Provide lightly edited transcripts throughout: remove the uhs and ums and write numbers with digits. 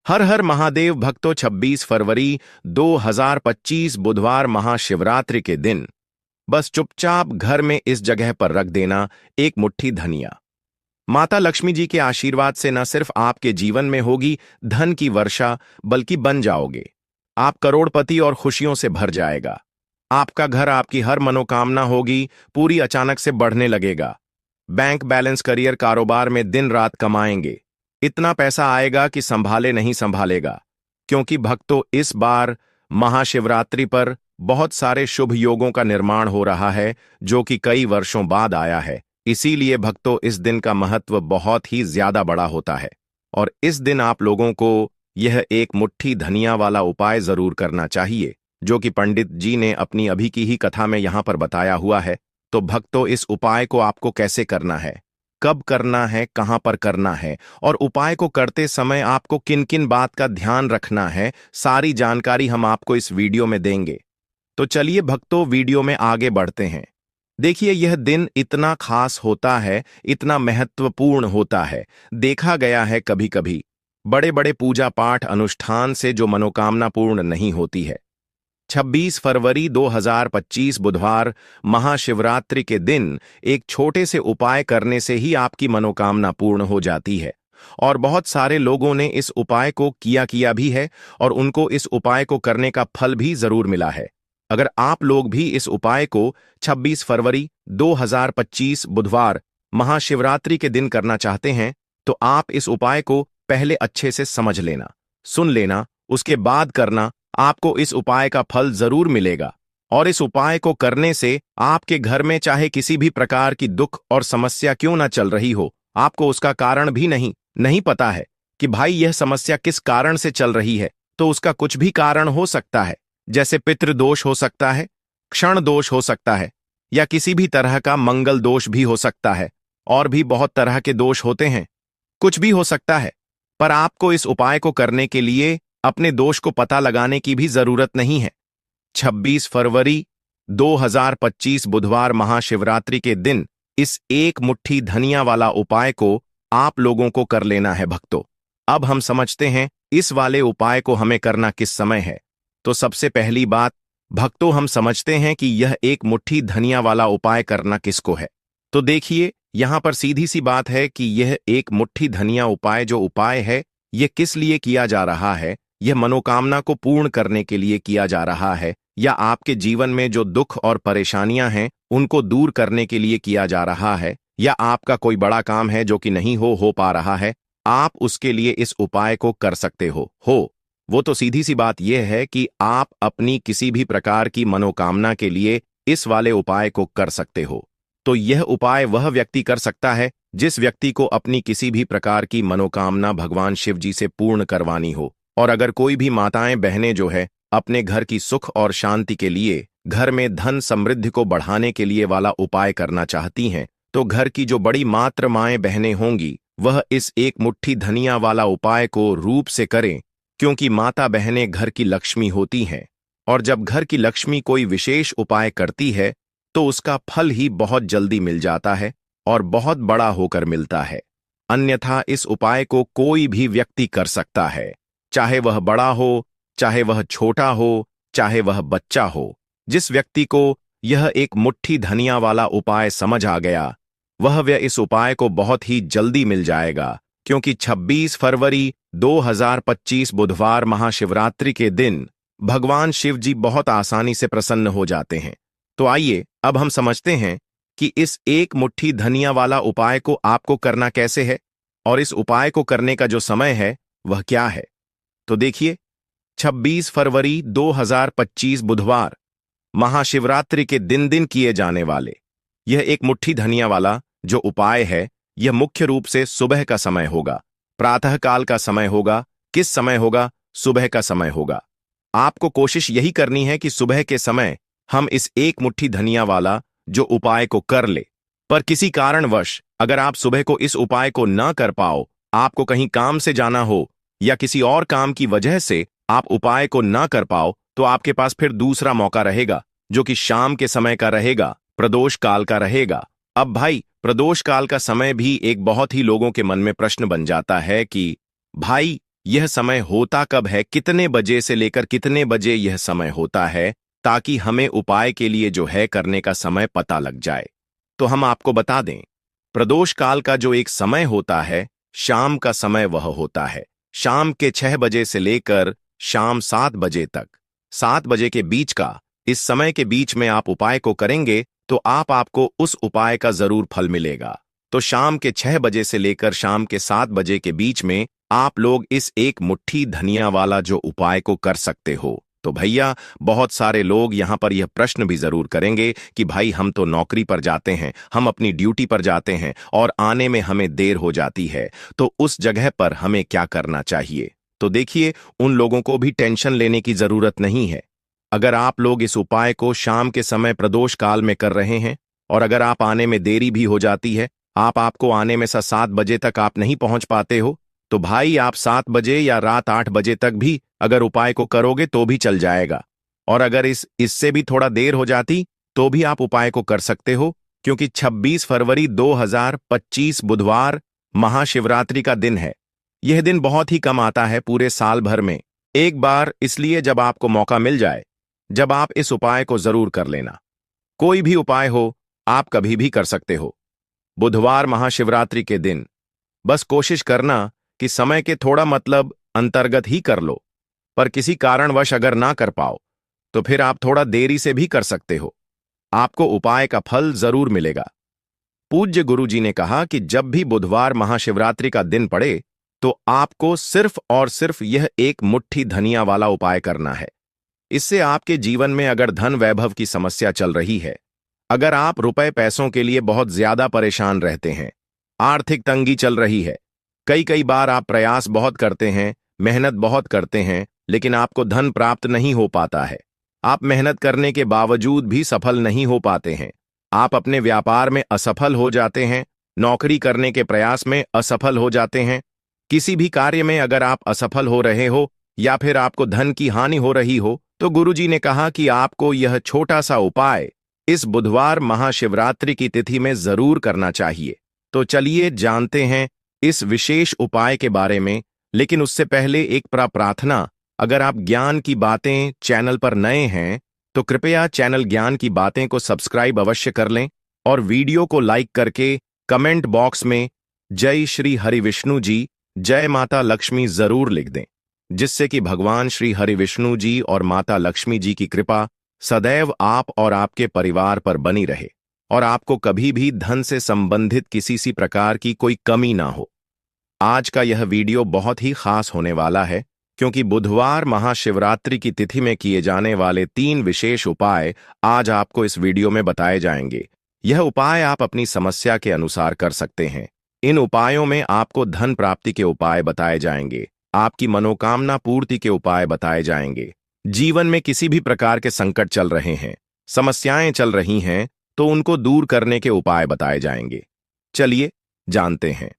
हर हर महादेव भक्तों, 26 फरवरी 2025 बुधवार महाशिवरात्रि के दिन बस चुपचाप घर में इस जगह पर रख देना एक मुट्ठी धनिया। माता लक्ष्मी जी के आशीर्वाद से न सिर्फ आपके जीवन में होगी धन की वर्षा, बल्कि बन जाओगे आप करोड़पति और खुशियों से भर जाएगा। आपका घर, आपकी हर मनोकामना होगी पूरी, अचानक से बढ़ने लगेगा। बैंक बैलेंस, करियर, कारोबार में दिन रात कमाएंगे। इतना पैसा आएगा कि संभाले नहीं संभालेगा। क्योंकि भक्तों, इस बार महाशिवरात्रि पर बहुत सारे शुभ योगों का निर्माण हो रहा है जो कि कई वर्षों बाद आया है। इसीलिए भक्तों, इस दिन का महत्व बहुत ही ज्यादा बड़ा होता है और इस दिन आप लोगों को यह एक मुट्ठी धनिया वाला उपाय जरूर करना चाहिए, जो कि पंडित जी ने अपनी अभी की ही कथा में यहां पर बताया हुआ है। तो भक्तों, इस उपाय को आपको कैसे करना है, कब करना है, कहां पर करना है और उपाय को करते समय आपको किन किन बात का ध्यान रखना है, सारी जानकारी हम आपको इस वीडियो में देंगे। तो चलिए भक्तों, वीडियो में आगे बढ़ते हैं। देखिए, यह दिन इतना खास होता है, इतना महत्वपूर्ण होता है। देखा गया है कभी कभी बड़े बड़े पूजा पाठ अनुष्ठान से जो मनोकामना पूर्ण नहीं होती है। 26 फरवरी 2025 बुधवार महाशिवरात्रि के दिन एक छोटे से उपाय करने से ही आपकी मनोकामना पूर्ण हो जाती है और बहुत सारे लोगों ने इस उपाय को किया भी है और उनको इस उपाय को करने का फल भी जरूर मिला है। अगर आप लोग भी इस उपाय को 26 फरवरी 2025 बुधवार महाशिवरात्रि के दिन करना चाहते हैं तो आप इस उपाय को पहले अच्छे से समझ लेना, सुन लेना, उसके बाद करना। आपको इस उपाय का फल जरूर मिलेगा और इस उपाय को करने से आपके घर में चाहे किसी भी प्रकार की दुख और समस्या क्यों ना चल रही हो, आपको उसका कारण भी नहीं पता है कि भाई यह समस्या किस कारण से चल रही है, तो उसका कुछ भी कारण हो सकता है। जैसे पितृदोष हो सकता है, क्षण दोष हो सकता है, या किसी भी तरह का मंगल दोष भी हो सकता है। और भी बहुत तरह के दोष होते हैं, कुछ भी हो सकता है। पर आपको इस उपाय को करने के लिए अपने दोष को पता लगाने की भी जरूरत नहीं है। 26 फरवरी 2025 बुधवार महाशिवरात्रि के दिन इस एक मुट्ठी धनिया वाला उपाय को आप लोगों को कर लेना है भक्तों। अब हम समझते हैं इस वाले उपाय को हमें करना किस समय है। तो सबसे पहली बात भक्तों, हम समझते हैं कि यह एक मुट्ठी धनिया वाला उपाय करना किसको है। तो देखिए, यहां पर सीधी सी बात है कि यह एक मुट्ठी धनिया उपाय जो उपाय है, यह किस लिए किया जा रहा है। यह मनोकामना को पूर्ण करने के लिए किया जा रहा है, या आपके जीवन में जो दुख और परेशानियां हैं उनको दूर करने के लिए किया जा रहा है, या आपका कोई बड़ा काम है जो कि नहीं हो पा रहा है, आप उसके लिए इस उपाय को कर सकते हो। वो तो सीधी सी बात यह है कि आप अपनी किसी भी प्रकार की मनोकामना के लिए इस वाले उपाय को कर सकते हो। तो यह उपाय वह व्यक्ति कर सकता है जिस व्यक्ति को अपनी किसी भी प्रकार की मनोकामना भगवान शिव जी से पूर्ण करवानी हो। और अगर कोई भी माताएं बहनें जो है अपने घर की सुख और शांति के लिए, घर में धन समृद्धि को बढ़ाने के लिए वाला उपाय करना चाहती हैं, तो घर की जो बड़ी मात्र माएं बहनें होंगी वह इस एक मुट्ठी धनिया वाला उपाय को रूप से करें। क्योंकि माता बहनें घर की लक्ष्मी होती हैं और जब घर की लक्ष्मी कोई विशेष उपाय करती है तो उसका फल ही बहुत जल्दी मिल जाता है और बहुत बड़ा होकर मिलता है। अन्यथा इस उपाय को कोई भी व्यक्ति कर सकता है, चाहे वह बड़ा हो, चाहे वह छोटा हो, चाहे वह बच्चा हो। जिस व्यक्ति को यह एक मुट्ठी धनिया वाला उपाय समझ आ गया वह इस उपाय को बहुत ही जल्दी मिल जाएगा। क्योंकि 26 फरवरी 2025 बुधवार महाशिवरात्रि के दिन भगवान शिव जी बहुत आसानी से प्रसन्न हो जाते हैं। तो आइए अब हम समझते हैं कि इस एक मुट्ठी धनिया वाला उपाय को आपको करना कैसे है और इस उपाय को करने का जो समय है वह क्या है। तो देखिए, 26 फरवरी 2025 बुधवार महाशिवरात्रि के दिन किए जाने वाले यह एक मुट्ठी धनिया वाला जो उपाय है, यह मुख्य रूप से सुबह का समय होगा, प्रातःकाल का समय होगा। किस समय होगा? सुबह का समय होगा। आपको कोशिश यही करनी है कि सुबह के समय हम इस एक मुट्ठी धनिया वाला जो उपाय को कर ले। पर किसी कारणवश अगर आप सुबह को इस उपाय को न कर पाओ, आपको कहीं काम से जाना हो या किसी और काम की वजह से आप उपाय को न कर पाओ, तो आपके पास फिर दूसरा मौका रहेगा जो कि शाम के समय का रहेगा, प्रदोष काल का रहेगा। अब भाई, प्रदोष काल का समय भी एक बहुत ही लोगों के मन में प्रश्न बन जाता है कि भाई यह समय होता कब है, कितने बजे से लेकर कितने बजे यह समय होता है, ताकि हमें उपाय के लिए जो है करने का समय पता लग जाए। तो हम आपको बता दें, प्रदोष काल का जो एक समय होता है, शाम का समय वह होता है शाम के 6 बजे से लेकर शाम 7 बजे तक। 7 बजे के बीच का, इस समय के बीच में आप उपाय को करेंगे तो आपको उस उपाय का जरूर फल मिलेगा। तो शाम के 6 बजे से लेकर शाम के 7 बजे के बीच में आप लोग इस एक मुट्ठी धनिया वाला जो उपाय को कर सकते हो। तो भैया, बहुत सारे लोग यहां पर यह प्रश्न भी जरूर करेंगे कि भाई हम तो नौकरी पर जाते हैं, हम अपनी ड्यूटी पर जाते हैं और आने में हमें देर हो जाती है, तो उस जगह पर हमें क्या करना चाहिए। तो देखिए, उन लोगों को भी टेंशन लेने की जरूरत नहीं है। अगर आप लोग इस उपाय को शाम के समय प्रदोष काल में कर रहे हैं और अगर आप आने में देरी भी हो जाती है, आपको आने में 7 बजे तक आप नहीं पहुंच पाते हो, तो भाई आप 7 बजे या रात 8 बजे तक भी अगर उपाय को करोगे तो भी चल जाएगा। और अगर इससे भी थोड़ा देर हो जाती तो भी आप उपाय को कर सकते हो, क्योंकि 26 फरवरी 2025 बुधवार महाशिवरात्रि का दिन है। यह दिन बहुत ही कम आता है पूरे साल भर में, एक बार, इसलिए जब आपको मौका मिल जाए, जब आप इस उपाय को जरूर कर लेना। कोई भी उपाय हो, आप कभी भी कर सकते हो। बुधवार महाशिवरात्रि के दिन बस कोशिश करना कि समय के थोड़ा अंतर्गत ही कर लो, पर किसी कारणवश अगर ना कर पाओ तो फिर आप थोड़ा देरी से भी कर सकते हो। आपको उपाय का फल जरूर मिलेगा। पूज्य गुरुजी ने कहा कि जब भी बुधवार महाशिवरात्रि का दिन पड़े तो आपको सिर्फ और सिर्फ यह एक मुट्ठी धनिया वाला उपाय करना है। इससे आपके जीवन में अगर धन वैभव की समस्या चल रही है, अगर आप रुपए पैसों के लिए बहुत ज्यादा परेशान रहते हैं, आर्थिक तंगी चल रही है, कई बार आप प्रयास बहुत करते हैं, मेहनत बहुत करते हैं, लेकिन आपको धन प्राप्त नहीं हो पाता है, आप मेहनत करने के बावजूद भी सफल नहीं हो पाते हैं, आप अपने व्यापार में असफल हो जाते हैं, नौकरी करने के प्रयास में असफल हो जाते हैं, किसी भी कार्य में अगर आप असफल हो रहे हो या फिर आपको धन की हानि हो रही हो, तो गुरुजी ने कहा कि आपको यह छोटा सा उपाय इस बुधवार महाशिवरात्रि की तिथि में जरूर करना चाहिए। तो चलिए जानते हैं इस विशेष उपाय के बारे में, लेकिन उससे पहले एक प्रार्थना। अगर आप ज्ञान की बातें चैनल पर नए हैं तो कृपया चैनल ज्ञान की बातें को सब्सक्राइब अवश्य कर लें और वीडियो को लाइक करके कमेंट बॉक्स में जय श्री हरि विष्णु जी, जय माता लक्ष्मी जरूर लिख दें, जिससे कि भगवान श्री हरि विष्णु जी और माता लक्ष्मी जी की कृपा सदैव आप और आपके परिवार पर बनी रहे और आपको कभी भी धन से संबंधित किसी सी प्रकार की कोई कमी ना हो। आज का यह वीडियो बहुत ही खास होने वाला है, क्योंकि बुधवार महाशिवरात्रि की तिथि में किए जाने वाले 3 विशेष उपाय आज आपको इस वीडियो में बताए जाएंगे। यह उपाय आप अपनी समस्या के अनुसार कर सकते हैं। इन उपायों में आपको धन प्राप्ति के उपाय बताए जाएंगे, आपकी मनोकामना पूर्ति के उपाय बताए जाएंगे। जीवन में किसी भी प्रकार के संकट चल रहे हैं, समस्याएं चल रही हैं, तो उनको दूर करने के उपाय बताए जाएंगे। चलिए जानते हैं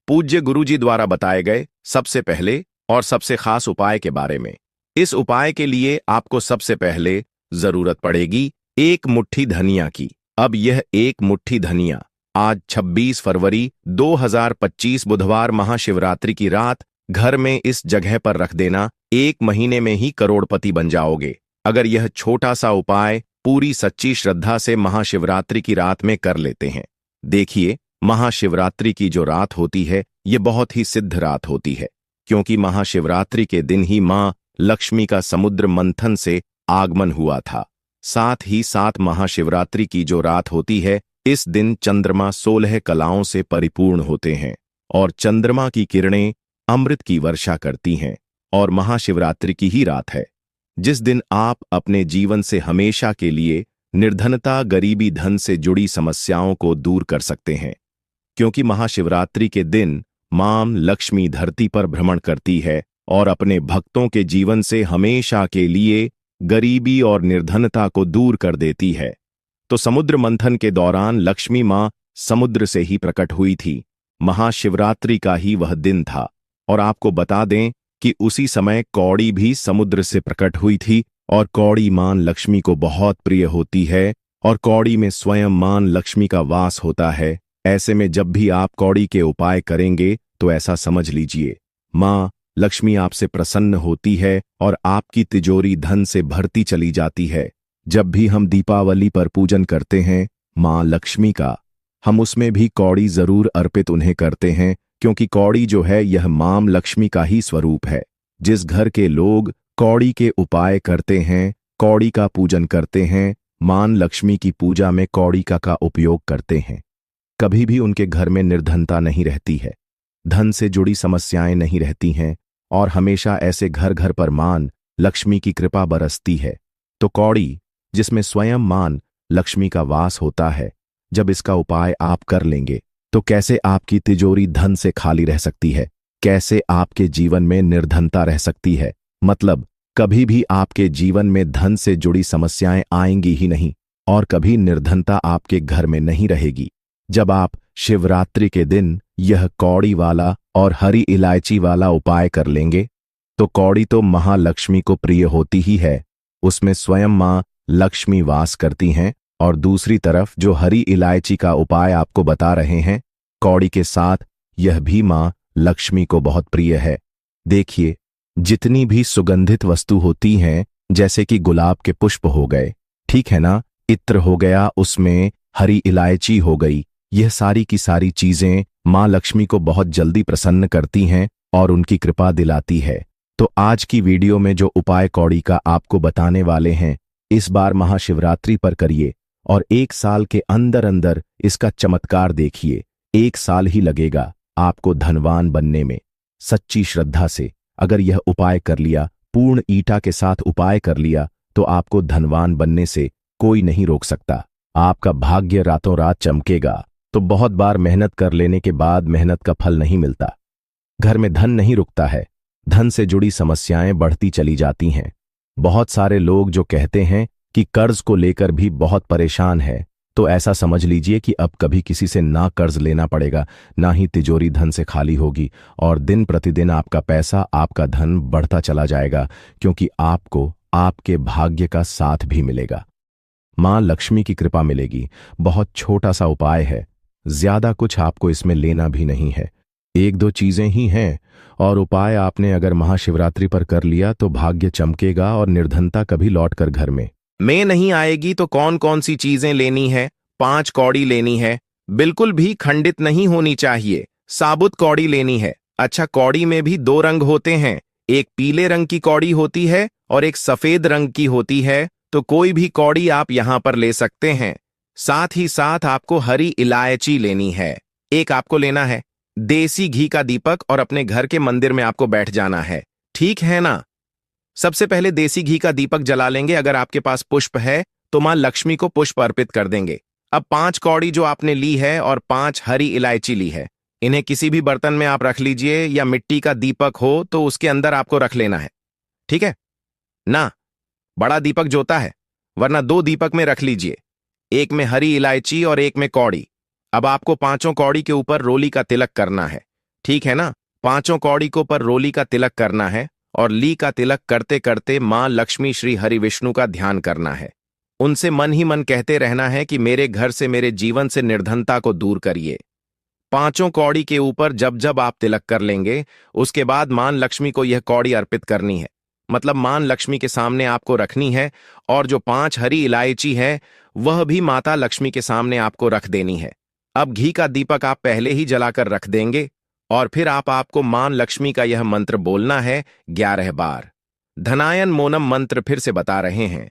पूज्य गुरुजी द्वारा बताए गए सबसे पहले और सबसे खास उपाय के बारे में। इस उपाय के लिए आपको सबसे पहले जरूरत पड़ेगी एक मुट्ठी धनिया की। अब यह एक मुट्ठी धनिया आज 26 फरवरी 2025 बुधवार महाशिवरात्रि की रात घर में इस जगह पर रख देना। 1 महीने में ही करोड़पति बन जाओगे अगर यह छोटा सा उपाय पूरी सच्ची श्रद्धा से महाशिवरात्रि की रात में कर लेते हैं। देखिए, महाशिवरात्रि की जो रात होती है, ये बहुत ही सिद्ध रात होती है, क्योंकि महाशिवरात्रि के दिन ही मां लक्ष्मी का समुद्र मंथन से आगमन हुआ था। साथ ही साथ महाशिवरात्रि की जो रात होती है, इस दिन चंद्रमा 16 कलाओं से परिपूर्ण होते हैं और चंद्रमा की किरणें अमृत की वर्षा करती हैं। और महाशिवरात्रि की ही रात है जिस दिन आप अपने जीवन से हमेशा के लिए निर्धनता, गरीबी, धन से जुड़ी समस्याओं को दूर कर सकते हैं, क्योंकि महाशिवरात्रि के दिन मां लक्ष्मी धरती पर भ्रमण करती है और अपने भक्तों के जीवन से हमेशा के लिए गरीबी और निर्धनता को दूर कर देती है। तो समुद्र मंथन के दौरान लक्ष्मी मां समुद्र से ही प्रकट हुई थी। महाशिवरात्रि का ही वह दिन था और आपको बता दें कि उसी समय कौड़ी भी समुद्र से प्रकट हुई थी और कौड़ी मां लक्ष्मी को बहुत प्रिय होती है और कौड़ी में स्वयं मां लक्ष्मी का वास होता है। ऐसे में जब भी आप कौड़ी के उपाय करेंगे तो ऐसा समझ लीजिए मां लक्ष्मी आपसे प्रसन्न होती है और आपकी तिजोरी धन से भरती चली जाती है। जब भी हम दीपावली पर पूजन करते हैं मां लक्ष्मी का, हम उसमें भी कौड़ी जरूर अर्पित उन्हें करते हैं, क्योंकि कौड़ी जो है यह मां लक्ष्मी का ही स्वरूप है। जिस घर के लोग कौड़ी के उपाय करते हैं, कौड़ी का पूजन करते हैं, मां लक्ष्मी की पूजा में कौड़ी का उपयोग करते हैं, कभी भी उनके घर में निर्धनता नहीं रहती है, धन से जुड़ी समस्याएं नहीं रहती हैं, और हमेशा ऐसे घर घर पर मां लक्ष्मी की कृपा बरसती है। तो कौड़ी, जिसमें स्वयं मां लक्ष्मी का वास होता है, जब इसका उपाय आप कर लेंगे तो कैसे आपकी तिजोरी धन से खाली रह सकती है, कैसे आपके जीवन में निर्धनता रह सकती है। मतलब कभी भी आपके जीवन में धन से जुड़ी समस्याएं आएंगी ही नहीं, और कभी निर्धनता आपके घर में नहीं रहेगी। जब आप शिवरात्रि के दिन यह कौड़ी वाला और हरी इलायची वाला उपाय कर लेंगे, तो कौड़ी तो महालक्ष्मी को प्रिय होती ही है, उसमें स्वयं मां लक्ष्मी वास करती हैं, और दूसरी तरफ जो हरी इलायची का उपाय आपको बता रहे हैं कौड़ी के साथ, यह भी मां लक्ष्मी को बहुत प्रिय है। देखिए, जितनी भी सुगंधित वस्तु होती हैं, जैसे कि गुलाब के पुष्प हो गए, ठीक है ना, इत्र हो गया, उसमें हरी इलायची हो गई, यह सारी की सारी चीजें मां लक्ष्मी को बहुत जल्दी प्रसन्न करती हैं और उनकी कृपा दिलाती है। तो आज की वीडियो में जो उपाय कौड़ी का आपको बताने वाले हैं, इस बार महाशिवरात्रि पर करिए और 1 साल के अंदर अंदर इसका चमत्कार देखिए। 1 साल ही लगेगा आपको धनवान बनने में। सच्ची श्रद्धा से अगर यह उपाय कर लिया, पूर्ण ईटा के साथ उपाय कर लिया, तो आपको धनवान बनने से कोई नहीं रोक सकता। आपका भाग्य रातों रात चमकेगा। तो बहुत बार मेहनत कर लेने के बाद मेहनत का फल नहीं मिलता, घर में धन नहीं रुकता है, धन से जुड़ी समस्याएं बढ़ती चली जाती हैं। बहुत सारे लोग जो कहते हैं कि कर्ज को लेकर भी बहुत परेशान है, तो ऐसा समझ लीजिए कि अब कभी किसी से ना कर्ज लेना पड़ेगा, ना ही तिजोरी धन से खाली होगी, और दिन प्रतिदिन आपका पैसा, आपका धन बढ़ता चला जाएगा, क्योंकि आपको आपके भाग्य का साथ भी मिलेगा, मां लक्ष्मी की कृपा मिलेगी। बहुत छोटा सा उपाय है, ज्यादा कुछ आपको इसमें लेना भी नहीं है, 1-2 चीजें ही हैं, और उपाय आपने अगर महाशिवरात्रि पर कर लिया तो भाग्य चमकेगा और निर्धनता कभी लौटकर घर में नहीं आएगी। तो कौन कौन सी चीजें लेनी है? 5 कौड़ी लेनी है, बिल्कुल भी खंडित नहीं होनी चाहिए, साबुत कौड़ी लेनी है। अच्छा, कौड़ी में भी 2 रंग होते हैं, एक पीले रंग की कौड़ी होती है और एक सफेद रंग की होती है, तो कोई भी कौड़ी आप यहां पर ले सकते हैं। साथ ही साथ आपको हरी इलायची लेनी है। एक आपको लेना है देसी घी का दीपक, और अपने घर के मंदिर में आपको बैठ जाना है, ठीक है ना। सबसे पहले देसी घी का दीपक जला लेंगे। अगर आपके पास पुष्प है तो मां लक्ष्मी को पुष्प अर्पित कर देंगे। अब 5 कौड़ी जो आपने ली है और 5 हरी इलायची ली है, इन्हें किसी भी बर्तन में आप रख लीजिए, या मिट्टी का दीपक हो तो उसके अंदर आपको रख लेना है, ठीक है ना। बड़ा दीपक जोता है, वरना 2 दीपक में रख लीजिए, एक में हरी इलायची और एक में कौड़ी। अब आपको 5 कौड़ी के ऊपर रोली का तिलक करना है, ठीक है ना। 5 कौड़ी के ऊपर रोली का तिलक करना है, और ली का तिलक करते करते मां लक्ष्मी श्री हरि विष्णु का ध्यान करना है। उनसे मन ही मन कहते रहना है कि मेरे घर से, मेरे जीवन से निर्धनता को दूर करिए। 5 कौड़ी के ऊपर जब जब आप तिलक कर लेंगे, उसके बाद मां लक्ष्मी को यह कौड़ी अर्पित करनी है, मतलब मां लक्ष्मी के सामने आपको रखनी है, और जो 5 हरी इलायची है वह भी माता लक्ष्मी के सामने आपको रख देनी है। अब घी का दीपक आप पहले ही जलाकर रख देंगे, और फिर आपको मां लक्ष्मी का यह मंत्र बोलना है 11 बार। धनायन मोनम मंत्र फिर से बता रहे हैं,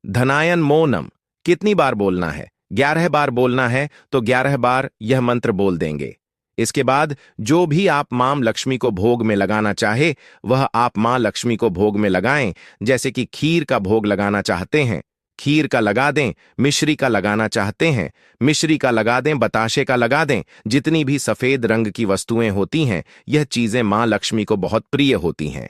धनायन मोनम कितनी बार बोलना है? 11 बार बोलना है, तो 11 बार यह मंत्र बोल देंगे। इसके बाद जो भी आप मां लक्ष्मी को भोग में लगाना चाहे वह आप मां लक्ष्मी को भोग में लगाएं। जैसे कि खीर का भोग लगाना चाहते हैं, खीर का लगा दें, मिश्री का लगाना चाहते हैं, मिश्री का लगा दें, बताशे का लगा दें। जितनी भी सफेद रंग की वस्तुएं होती हैं, यह चीजें मां लक्ष्मी को बहुत प्रिय होती हैं।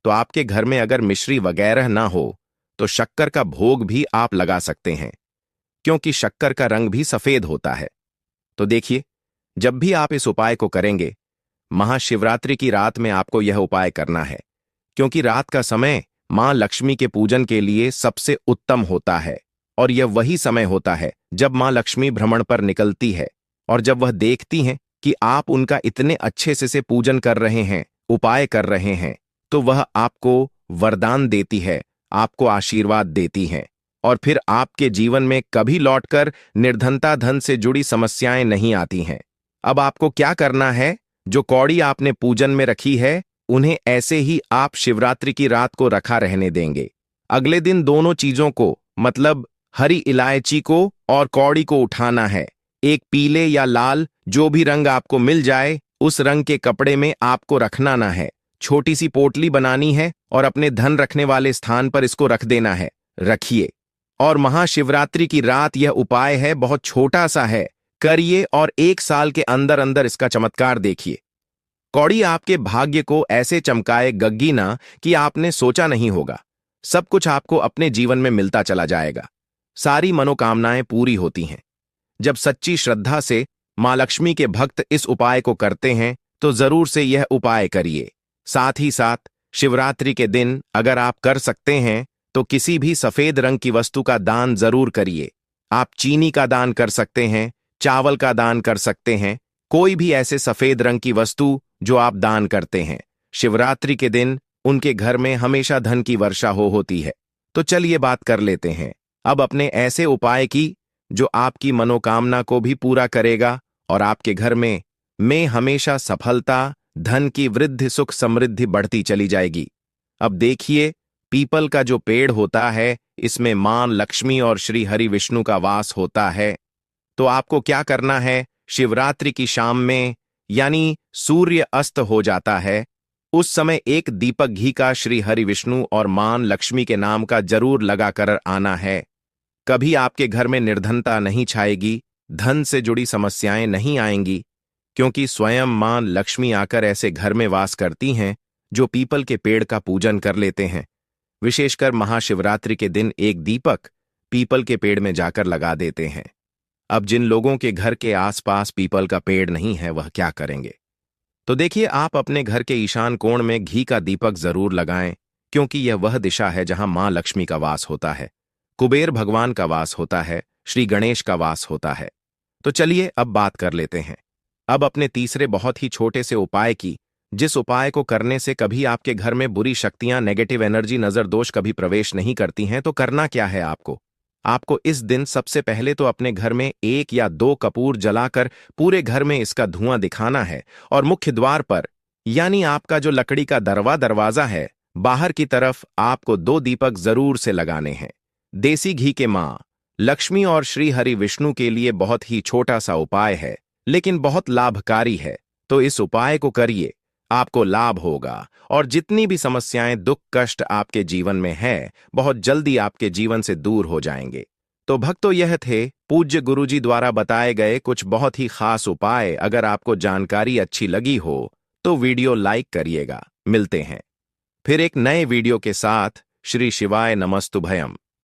तो आपके घर में अगर मिश्री वगैरह ना हो तो शक्कर का भोग भी आप लगा सकते हैं, क्योंकि शक्कर का रंग भी सफेद होता है। तो देखिए, जब भी आप इस उपाय को करेंगे, महाशिवरात्रि की रात में आपको यह उपाय करना है, क्योंकि रात का समय मां लक्ष्मी के पूजन के लिए सबसे उत्तम होता है, और यह वही समय होता है जब मां लक्ष्मी भ्रमण पर निकलती है, और जब वह देखती हैं कि आप उनका इतने अच्छे से पूजन कर रहे हैं उपाय कर रहे हैं तो वह आपको वरदान देती है, आपको आशीर्वाद देती है, और फिर आपके जीवन में कभी लौटकर निर्धनता धन से जुड़ी समस्याएं नहीं आती हैं। अब आपको क्या करना है? जो कौड़ी आपने पूजन में रखी है उन्हें ऐसे ही आप शिवरात्रि की रात को रखा रहने देंगे। अगले दिन दोनों चीजों को, मतलब हरी इलायची को और कौड़ी को उठाना है। एक पीले या लाल, जो भी रंग आपको मिल जाए, उस रंग के कपड़े में आपको रखना ना है। छोटी सी पोटली बनानी है और अपने धन रखने वाले स्थान पर इसको रख देना है। रखिए। और महाशिवरात्रि की रात यह उपाय है, बहुत छोटा सा है, करिए और 1 साल के अंदर अंदर इसका चमत्कार देखिए। कौड़ी आपके भाग्य को ऐसे चमकाए गग्गी ना कि आपने सोचा नहीं होगा। सब कुछ आपको अपने जीवन में मिलता चला जाएगा। सारी मनोकामनाएं पूरी होती हैं। जब सच्ची श्रद्धा से मां लक्ष्मी के भक्त इस उपाय को करते हैं तो जरूर से यह उपाय करिए। साथ ही साथ शिवरात्रि के दिन अगर आप कर सकते हैं तो किसी भी सफेद रंग की वस्तु का दान जरूर करिए। आप चीनी का दान कर सकते हैं, चावल का दान कर सकते हैं, कोई भी ऐसे सफेद रंग की वस्तु जो आप दान करते हैं। शिवरात्रि के दिन उनके घर में हमेशा धन की वर्षा होती है। तो चलिए बात कर लेते हैं अब अपने ऐसे उपाय की जो आपकी मनोकामना को भी पूरा करेगा और आपके घर में हमेशा सफलता, धन की वृद्धि, सुख समृद्धि बढ़ती चली जाएगी। अब देखिए, पीपल का जो पेड़ होता है इसमें मां लक्ष्मी और श्री हरि विष्णु का वास होता है। तो आपको क्या करना है? शिवरात्रि की शाम में, यानी सूर्य अस्त हो जाता है, उस समय एक दीपक घी का श्री हरि विष्णु और मां लक्ष्मी के नाम का जरूर लगाकर आना है। कभी आपके घर में निर्धनता नहीं छाएगी, धन से जुड़ी समस्याएं नहीं आएंगी, क्योंकि स्वयं मां लक्ष्मी आकर ऐसे घर में वास करती हैं जो पीपल के पेड़ का पूजन कर लेते हैं। विशेषकर महाशिवरात्रि के दिन एक दीपक पीपल के पेड़ में जाकर लगा देते हैं। अब जिन लोगों के घर के आसपास पीपल का पेड़ नहीं है वह क्या करेंगे? तो देखिए, आप अपने घर के ईशान कोण में घी का दीपक जरूर लगाएं, क्योंकि यह वह दिशा है जहां मां लक्ष्मी का वास होता है, कुबेर भगवान का वास होता है, श्री गणेश का वास होता है। तो चलिए अब बात कर लेते हैं अब अपने तीसरे बहुत ही छोटे से उपाय की, जिस उपाय को करने से कभी आपके घर में बुरी शक्तियां, नेगेटिव एनर्जी, नजर दोष कभी प्रवेश नहीं करती हैं। तो करना क्या है आपको इस दिन सबसे पहले तो अपने घर में 1 या 2 कपूर जलाकर पूरे घर में इसका धुआं दिखाना है और मुख्य द्वार पर, यानी आपका जो लकड़ी का दरवाजा है, बाहर की तरफ आपको 2 दीपक जरूर से लगाने हैं। देसी घी के मां लक्ष्मी और श्री हरि विष्णु के लिए बहुत ही छोटा सा उपाय है, लेकिन बहुत लाभकारी है। तो इस उपाय को करिए, आपको लाभ होगा और जितनी भी समस्याएं, दुख, कष्ट आपके जीवन में है, बहुत जल्दी आपके जीवन से दूर हो जाएंगे। तो भक्तों, यह थे पूज्य गुरुजी द्वारा बताए गए कुछ बहुत ही खास उपाय। अगर आपको जानकारी अच्छी लगी हो तो वीडियो लाइक करिएगा। मिलते हैं फिर एक नए वीडियो के साथ। श्री शिवाय नमस्तुभयम।